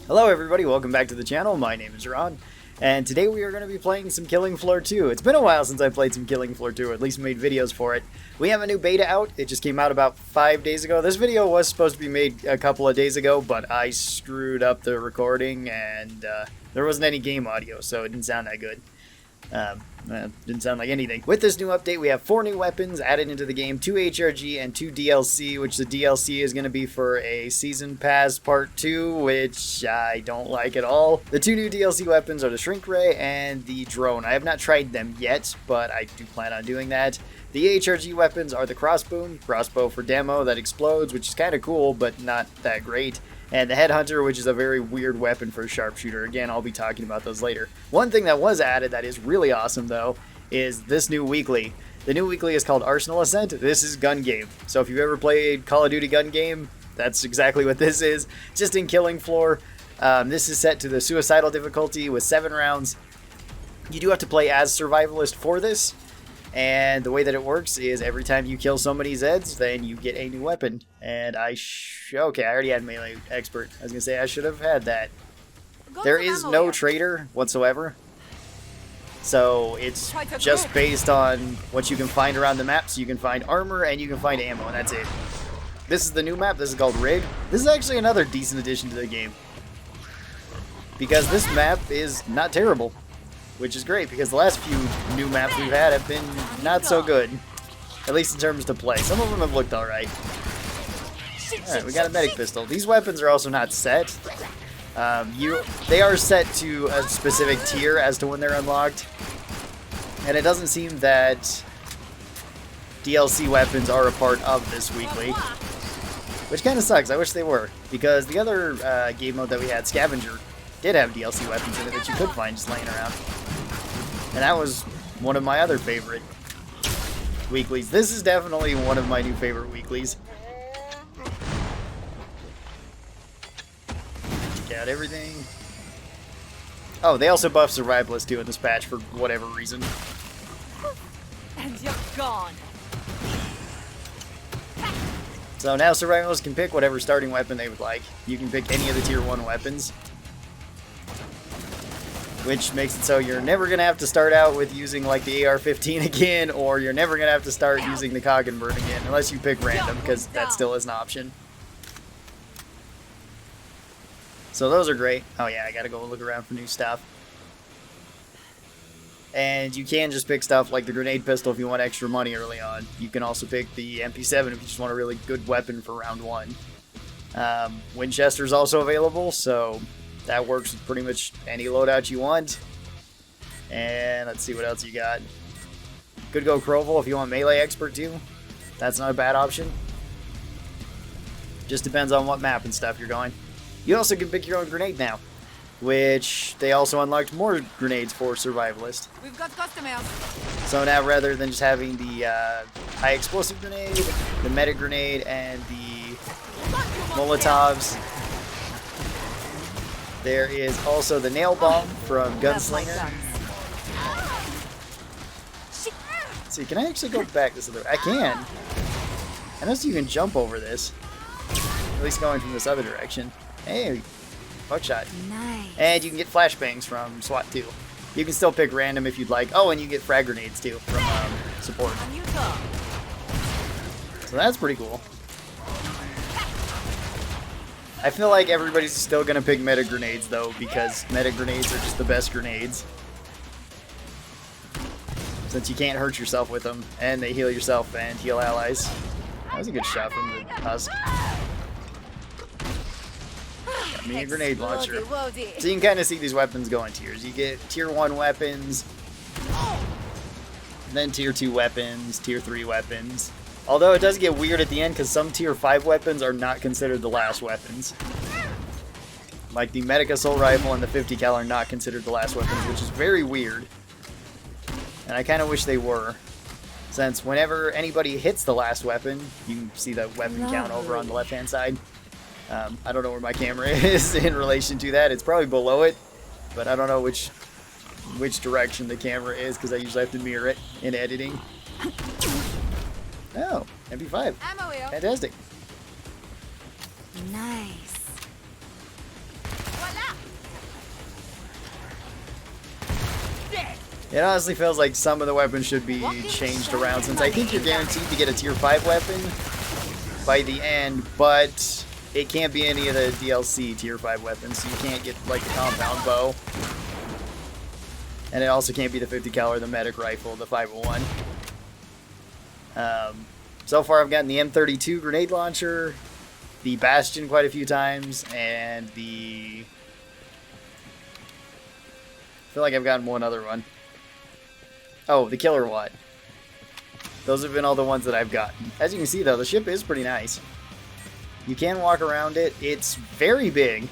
Hello everybody, welcome back to the channel. My name is Ron, and today we are going to be playing some Killing Floor 2. It's been a while since I played some Killing Floor 2, or at least made videos for it. We have a new beta out. It just came out about 5 days ago. This video was supposed to be made a couple of days ago, but I screwed up the recording, and there wasn't any game audio, so it didn't sound that good. Didn't sound like anything. With this new update, we have 4 new weapons added into the game, 2 HRG and 2 DLC, which the DLC is going to be for a Season Pass Part 2, which I don't like at all. The 2 new DLC weapons are the Shrink Ray and the Drone. I have not tried them yet, but I do plan on doing that. The HRG weapons are the crossbow for demo that explodes, which is kind of cool, but not that great. And the Headhunter, which is a very weird weapon for a sharpshooter. Again, I'll be talking about those later. One thing that was added that is really awesome, though, is this new weekly. The new weekly is called Arsenal Ascent. This is gun game. So if you've ever played Call of Duty gun game, that's exactly what this is. Just in Killing Floor. This is set to the suicidal difficulty with 7 rounds. You do have to play as Survivalist for this. And the way that it works is every time you kill somebody's Zeds, then you get a new weapon. And okay, I already had melee expert. I was going to say I should have had that. There is no trader whatsoever. So it's just based on what you can find around the map. So you can find armor and you can find ammo, and that's it. This is the new map. This is called Rig. This is actually another decent addition to the game, because this map is not terrible. Which is great, because the last few new maps we've had have been not so good. At least in terms to play. Some of them have looked alright. Alright, we got a medic pistol. These weapons are also not set. They are set to a specific tier as to when they're unlocked. And it doesn't seem that DLC weapons are a part of this weekly. Which kind of sucks. I wish they were. Because the other game mode that we had, Scavenger, did have DLC weapons in it that you could find just laying around. And that was one of my other favorite weeklies. This is definitely one of my new favorite weeklies. Check out everything. Oh, they also buffed Survivalist too in this patch for whatever reason. And you're gone. So now Survivalists can pick whatever starting weapon they would like. You can pick any of the tier 1 weapons, which makes it so you're never going to have to start out with using like the AR-15 again, or you're never going to have to start using the Coggenburn again, unless you pick random, because that still is an option. So those are great. Oh yeah, I gotta go look around for new stuff. And you can just pick stuff like the grenade pistol if you want extra money early on. You can also pick the MP7 if you just want a really good weapon for round 1. Winchester's also available, so that works with pretty much any loadout you want. And let's see what else you got. Could go Kroval if you want melee expert too. That's not a bad option. Just depends on what map and stuff you're going. You also can pick your own grenade now, which they also unlocked more grenades for Survivalist. We've got customers. So now rather than just having the high explosive grenade, the meta grenade, and the Molotovs, there is also the nail bomb from Gunslinger. Let's see, can I actually go back this other way? I can. I know you can jump over this. At least going from this other direction. Hey, buckshot. Nice. And you can get flashbangs from SWAT too. You can still pick random if you'd like. Oh, and you get frag grenades too from support. So that's pretty cool. I feel like everybody's still going to pick meta grenades though, because meta grenades are just the best grenades. Since you can't hurt yourself with them, and they heal yourself and heal allies. That was a good shot from the husk. Got me a grenade launcher. So you can kind of see these weapons go in tiers. You get tier 1 weapons, then tier 2 weapons, tier 3 weapons. Although it does get weird at the end, because some tier 5 weapons are not considered the last weapons. Like the Medic Assault Rifle and the 50 cal are not considered the last weapons, which is very weird. And I kind of wish they were. Since whenever anybody hits the last weapon, you can see the weapon count over on the left-hand side. I don't know where my camera is in relation to that. It's probably below it, but I don't know which direction the camera is, because I usually have to mirror it in editing. Oh, MP5. Fantastic. Nice. Voila! It honestly feels like some of the weapons should be changed around, since I think you're guaranteed to get a tier 5 weapon by the end, but it can't be any of the DLC tier 5 weapons, so you can't get like the compound bow. And it also can't be the 50 cal or the medic rifle, the 501. So far I've gotten the M32 grenade launcher, the Bastion quite a few times, and I feel like I've gotten one other one. Oh, the Killer Watt. Those have been all the ones that I've gotten. As you can see though, the ship is pretty nice. You can walk around it. It's very big.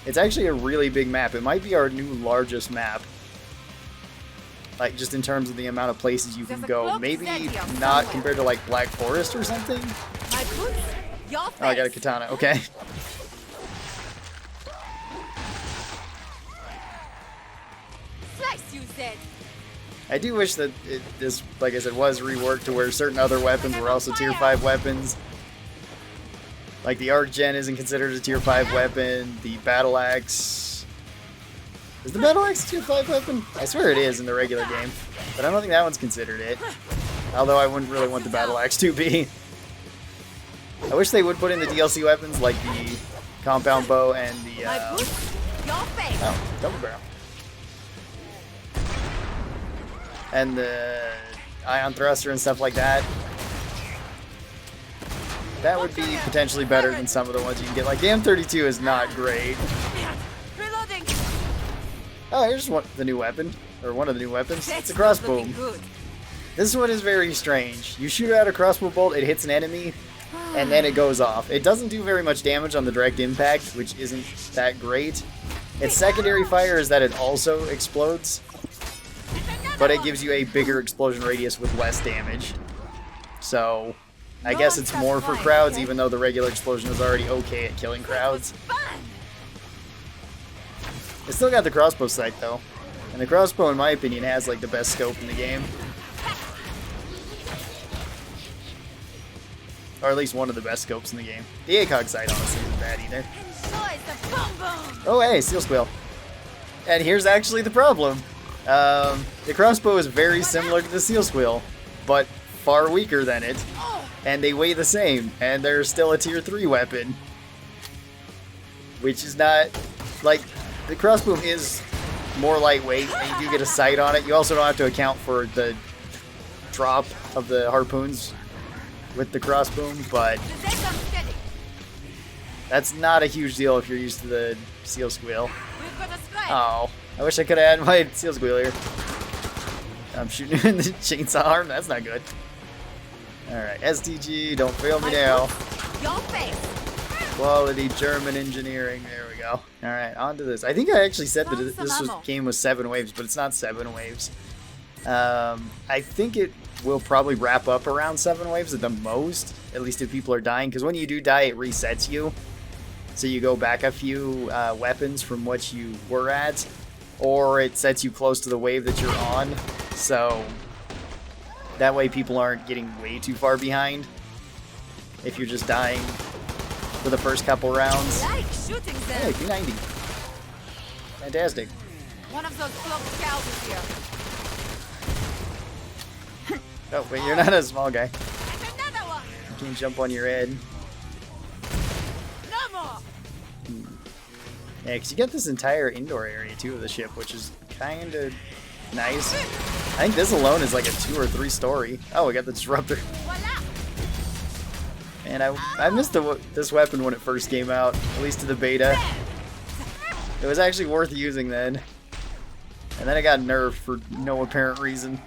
It's actually a really big map. It might be our new largest map. Like, just in terms of the amount of places you can go. Maybe not compared to, like, Black Forest or something? Oh, I got a katana. Okay. I do wish that this, like I said, was reworked to where certain other weapons were also tier 5 weapons. Like the Arc Gen isn't considered a tier 5 weapon. The Battle Axe... Is the Battle Axe a tier 5 weapon? I swear it is in the regular game. But I don't think that one's considered it. Although I wouldn't really want the Battle Axe to be. I wish they would put in the DLC weapons like the Compound Bow and the... Oh, double barrel. And the Ion Thruster and stuff like that. That would be potentially better than some of the ones you can get. Like, the M32 is not great. Oh, here's the new weapon. Or one of the new weapons. It's a crossbow. This one is very strange. You shoot out a crossbow bolt, it hits an enemy, and then it goes off. It doesn't do very much damage on the direct impact, which isn't that great. Its secondary fire is that it also explodes, but it gives you a bigger explosion radius with less damage. So, I guess it's more for crowds, even though the regular explosion is already okay at killing crowds. It's still got the crossbow sight, though. And the crossbow, in my opinion, has like the best scope in the game. Or at least one of the best scopes in the game. The ACOG sight, honestly, isn't bad either. Oh, hey, Seal Squeal. And here's actually the problem. The crossbow is very similar to the Seal Squeal, but far weaker than it. And they weigh the same, and they're still a tier 3 weapon. Which is not... Like, the crossbow is more lightweight, and you do get a sight on it. You also don't have to account for the drop of the harpoons with the crossbow, but that's not a huge deal if you're used to the Seal Squeal. Oh, I wish I could have had my Seal Squeal here. I'm shooting in the chainsaw arm. That's not good. Alright, STG, don't fail me now. Quality German engineering. There we go. Alright, on to this. I think I actually said that this game was 7 waves, but it's not 7 waves. I think it will probably wrap up around 7 waves at the most, at least if people are dying, because when you do die, it resets you. So you go back a few weapons from what you were at, or it sets you close to the wave that you're on. So that way people aren't getting way too far behind if you're just dying for the first couple rounds. Hey, P90. Fantastic. One of those cloaked cows is here. Oh, wait, you're not a small guy. Another one. You can't jump on your head. No more. Yeah, because you get this entire indoor area, too, of the ship, which is kind of nice. I think this alone is like a 2 or 3 story. Oh, we got the Disruptor. And I missed this weapon when it first came out, at least to the beta. It was actually worth using then. And then it got nerfed for no apparent reason.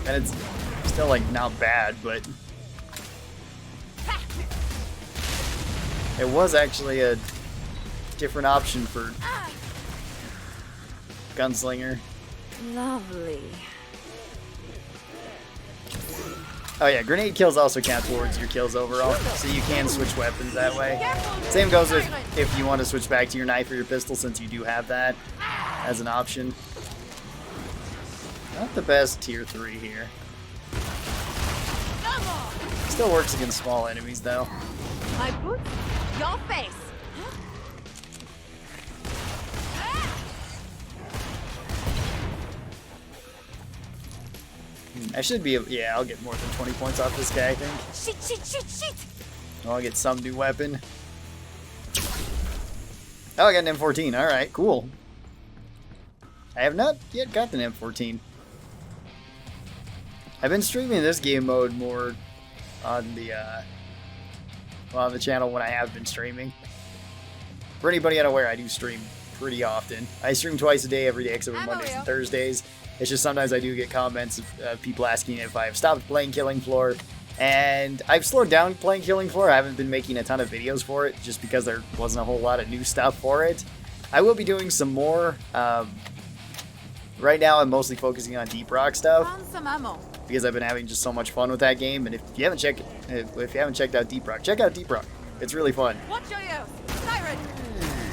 And it's still, like, not bad, but it was actually a different option for Gunslinger. Lovely. Oh yeah, grenade kills also count towards your kills overall, so you can switch weapons that way. Same goes if you want to switch back to your knife or your pistol, since you do have that as an option. Not the best tier 3 here. Still works against small enemies though. My boots, your face. I should be, yeah, I'll get more than 20 points off this guy, I think. Shit! Oh, I'll get some new weapon. Oh, I got an M14. Alright, cool. I have not yet got an M14. I've been streaming this game mode more on the channel when I have been streaming. For anybody unaware, I do stream pretty often. I stream twice a day, every day except for Mondays and Thursdays. It's just sometimes I do get comments of people asking if I've stopped playing Killing Floor. And I've slowed down playing Killing Floor. I haven't been making a ton of videos for it just because there wasn't a whole lot of new stuff for it. I will be doing some more. Right now I'm mostly focusing on Deep Rock stuff Found some ammo. because I've been having just so much fun with that game. And if you haven't checked out Deep Rock, check out Deep Rock. It's really fun. Watch your use. Siren.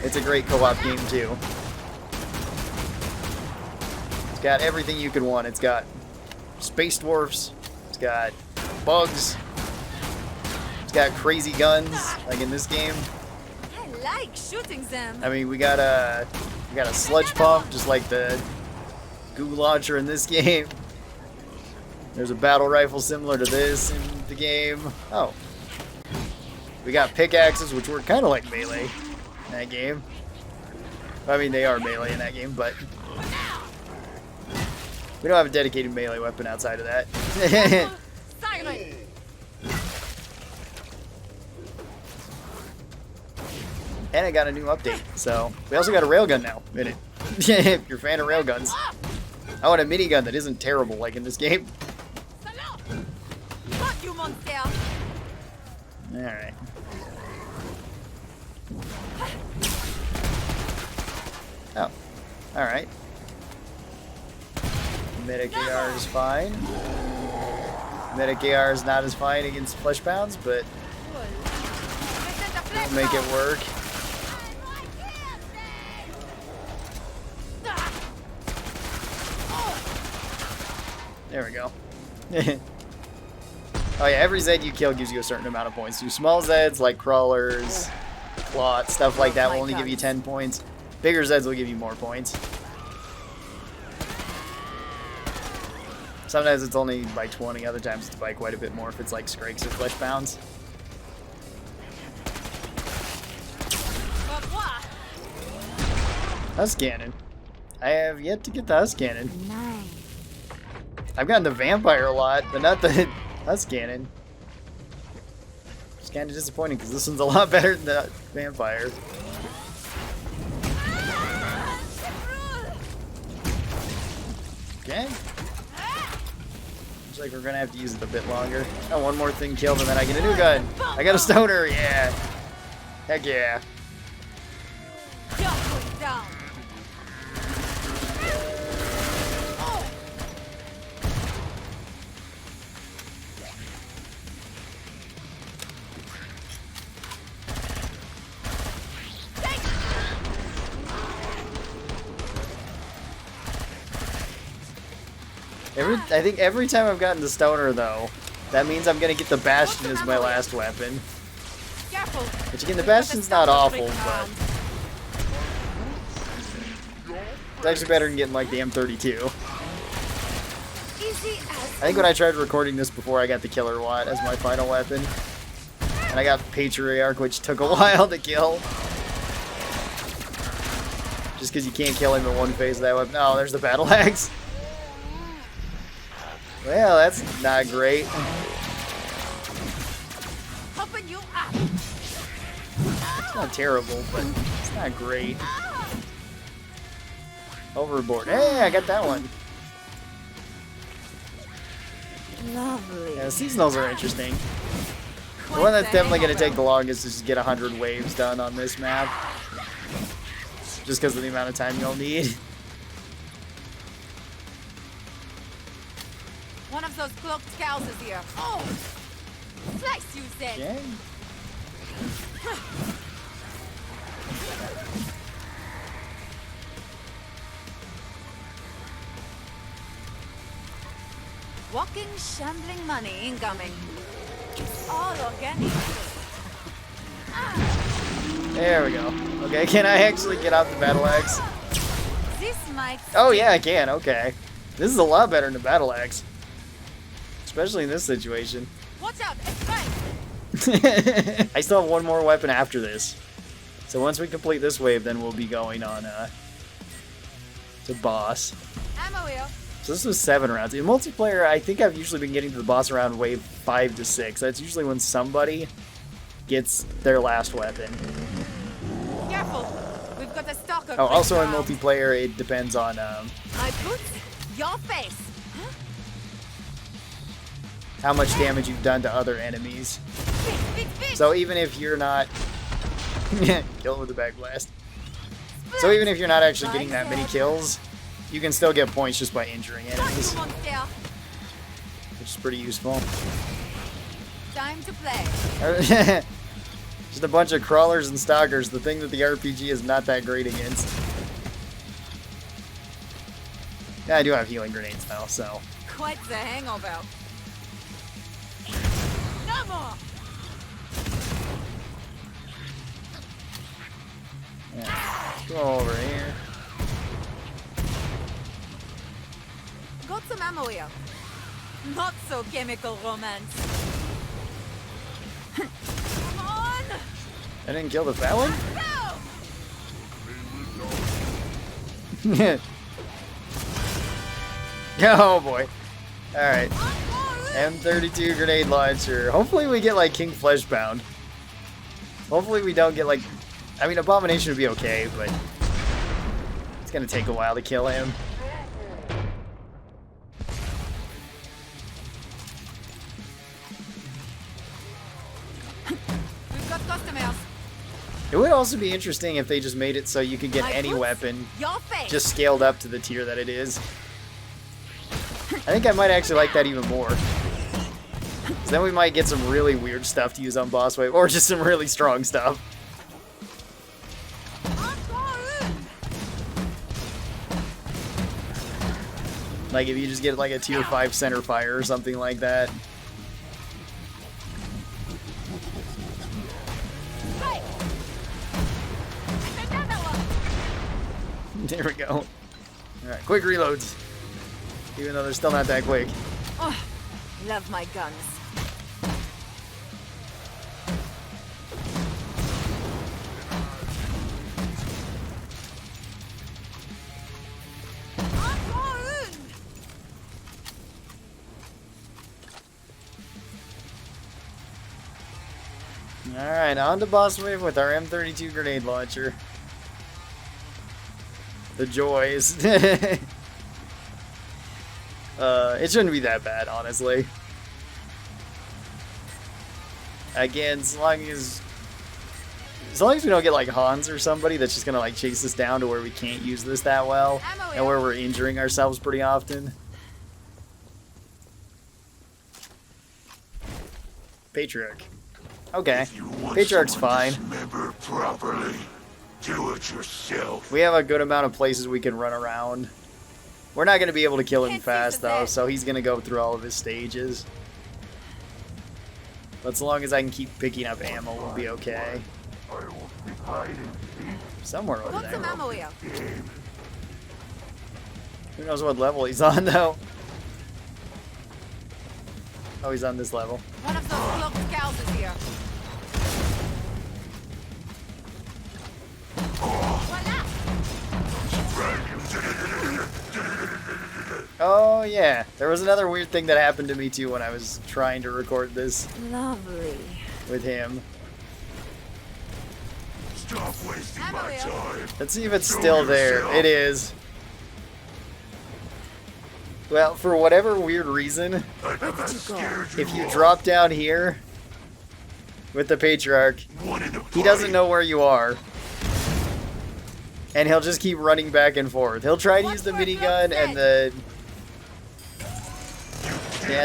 It's a great co-op game too. It's got everything you could want. It's got space dwarfs. It's got bugs. It's got crazy guns, like in this game. I like shooting them. I mean, we got a sludge pump, just like the goo launcher in this game. There's a battle rifle similar to this in the game. Oh. We got pickaxes, which work kind of like melee in that game. I mean, they are melee in that game, but we don't have a dedicated melee weapon outside of that. Siren. And I got a new update, so we also got a railgun now in it. If you're a fan of railguns. I want a minigun that isn't terrible like in this game. Got you, monster. Alright. Oh. Alright. Medic AR is fine. Medic AR is not as fine against flesh pounds, but we'll make it work. There we go. Oh yeah, every Zed you kill gives you a certain amount of points. Do small Zeds like crawlers, clots, stuff like that will only give you 10 points. Bigger Zeds will give you more points. Sometimes it's only by 20, other times it's by quite a bit more if it's like Scrakes or Flesh Pounds. Husk Cannon. I have yet to get the Husk Cannon. Nice. I've gotten the Vampire a lot, but not the Husk Cannon. It's kind of disappointing because this one's a lot better than the Vampire. Okay. Looks like we're gonna have to use it a bit longer. Oh, one more thing killed and then I get a new gun. I got a stoner, yeah. Heck yeah. Just down. I think every time I've gotten the stoner though, that means I'm gonna get the Bastion as my last weapon. Careful. Which again, the Bastion's not awful, but it's actually better than getting like the M32. Easy I as think when I tried recording this before, I got the Killer Watt as my final weapon. And I got Patriarch, which took a while to kill. Just because you can't kill him in one phase of that weapon. Oh, there's the Battle Axe. Well, that's not great. Open you up. It's not terrible, but it's not great. Overboard. Hey, I got that one. Lovely. Yeah, the seasonals are interesting. The one that's definitely going to take the longest is to get 100 waves done on this map. Just because of the amount of time you'll need. One of those cloaked cows is here. Oh! Slice you, Zed. Okay. Walking, shambling money incoming. All organic. There we go. Okay, can I actually get out the Battle Axe? This might. Oh yeah, I can. Okay. This is a lot better than the Battle Axe. Especially in this situation. Watch out! It's right. I still have one more weapon after this. So once we complete this wave, then we'll be going on to boss. Ammo here. So this was 7 rounds. In multiplayer, I think I've usually been getting to the boss around wave 5 to 6. That's usually when somebody gets their last weapon. Careful. We've got a stalker. Oh, also in around. multiplayer, it depends on My boots, your face. how much damage you've done to other enemies. Fish. So even if you're not... kill it with a back blast. So even if you're not actually getting that many kills, you can still get points just by injuring enemies, which is pretty useful. Time to play. Just a bunch of crawlers and stalkers, the thing that the RPG is not that great against. Yeah, I do have healing grenades though, so... Quite the hangover. No more. Yeah. Go over here. Got some ammo here. Not so chemical romance. Come on. I didn't kill the fat one? Go. Oh boy. Alright. M32 grenade launcher. Hopefully we get like King Fleshbound. Hopefully we don't get like... I mean, Abomination would be okay, but... it's gonna take a while to kill him. We've got customers. It would also be interesting if they just made it so you could get My any boots, weapon your face. just scaled up to the tier that it is. I think I might actually like that even more. 'Cause then we might get some really weird stuff to use on boss wave, or just some really strong stuff. Like if you just get like a tier 5 center fire or something like that. Right. And another one. There we go. Alright, quick reloads. Even though they're still not that quick. Oh, love my guns. Alright, on to boss wave with our M32 grenade launcher. The joys. It shouldn't be that bad, honestly. Again, as long as we don't get like Hans or somebody that's just gonna like chase us down to where we can't use this that well, and where we're injuring ourselves pretty often. Patriarch. Okay. Patriarch's fine. Properly, do it yourself. We have a good amount of places we can run around. We're not going to be able to kill him fast, though, so he's going to go through all of his stages. But as long as I can keep picking up ammo, we'll be okay. Somewhere over Got some there. ammo here. Who knows what level he's on, though? Oh, he's on this level. One of those cloaked cows is here. Voila. Oh, yeah. There was another weird thing that happened to me, too, when I was trying to record this Lovely. with him. Stop wasting Ammo my here. time. Let's see if it's still there. It is. Well, for whatever weird reason, I'm not scared if you drop down here with the Patriarch, he doesn't know where you are. And he'll just keep running back and forth. He'll try to use the minigun and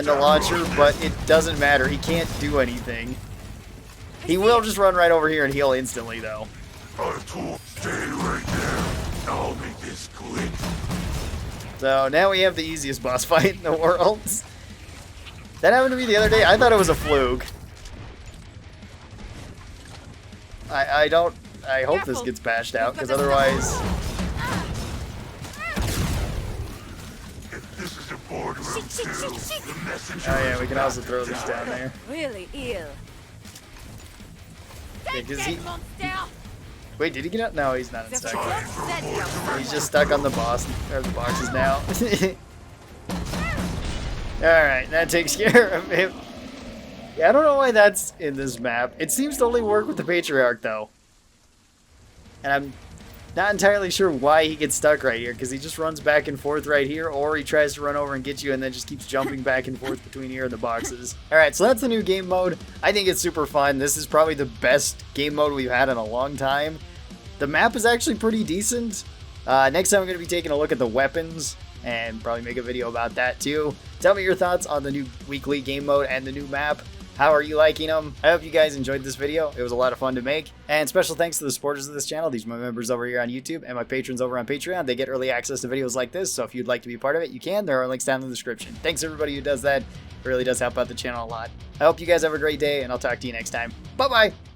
the launcher, but it doesn't matter. He can't do anything. He will just run right over here and heal instantly, though. I told stay right there. I'll make this quick. So now we have the easiest boss fight in the world. That happened to me the other day. I thought it was a fluke. I hope this gets bashed out, because otherwise... If this is a boardroom Oh yeah, we can also throw these down there. Really ill. Yeah, 'cause he... Monster! Wait, did he get out? No, he's not There's a stuck. clock steady outside. He's just stuck on the boss, or the boxes now. Alright, that takes care of him. Yeah, I don't know why that's in this map. It seems to only work with the Patriarch, though. And I'm not entirely sure why he gets stuck right here, because he just runs back and forth right here, or he tries to run over and get you and then just keeps jumping back and forth between here and the boxes. Alright, so that's the new game mode. I think it's super fun. This is probably the best game mode we've had in a long time. The map is actually pretty decent. Next time I'm going to be taking a look at the weapons and probably make a video about that too. Tell me your thoughts on the new weekly game mode and the new map. How are you liking them? I hope you guys enjoyed this video. It was a lot of fun to make. And special thanks to the supporters of this channel. These are my members over here on YouTube and my patrons over on Patreon. They get early access to videos like this, so if you'd like to be a part of it, you can. There are links down in the description. Thanks everybody who does that. It really does help out the channel a lot. I hope you guys have a great day, and I'll talk to you next time. Bye-bye!